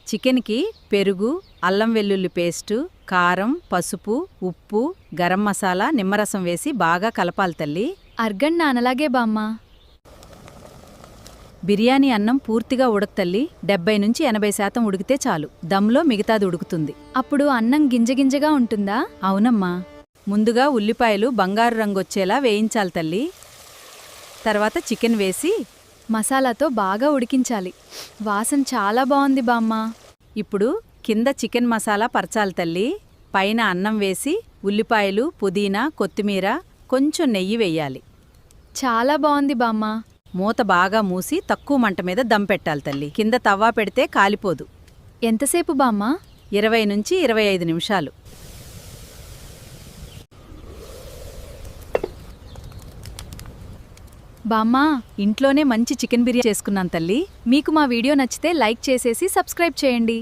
చికెన్కి పెరుగు, అల్లం వెల్లుల్లి పేస్టు, కారం, పసుపు, ఉప్పు, గరం మసాలా, నిమ్మరసం వేసి బాగా కలపాలి తల్లి. అర్గండ్ నానలాగే బామ్మ. బిర్యానీ అన్నం పూర్తిగా ఉడకతల్లి. 70-80% ఉడికితే చాలు. దమ్లో మిగతాది ఉడుకుతుంది. అప్పుడు అన్నం గింజగింజగా ఉంటుందా? అవునమ్మా. ముందుగా ఉల్లిపాయలు బంగారు రంగొచ్చేలా వేయించాలి తల్లి. తర్వాత చికెన్ వేసి మసాలాతో బాగా ఉడికించాలి. వాసన చాలా బాగుంది బామ్మ. ఇప్పుడు కింద చికెన్ మసాలా పరచాలి తల్లి. పైన అన్నం వేసి ఉల్లిపాయలు, పుదీనా, కొత్తిమీర, కొంచెం నెయ్యి వెయ్యాలి. చాలా బాగుంది బామ్మ. మూత బాగా మూసి తక్కువ మంట మీద దమ్ పెట్టాలి తల్లి. కింద తవ్వా పెడితే కాలిపోదు. ఎంతసేపు బామ్మ? 20-25 నిమిషాలు. బామ్మ, ఇంట్లోనే మంచి చికెన్ బిర్యానీ చేసుకున్నాను తల్లి. మీకు మా వీడియో నచ్చితే లైక్ చేసేసి సబ్స్క్రైబ్ చేయండి.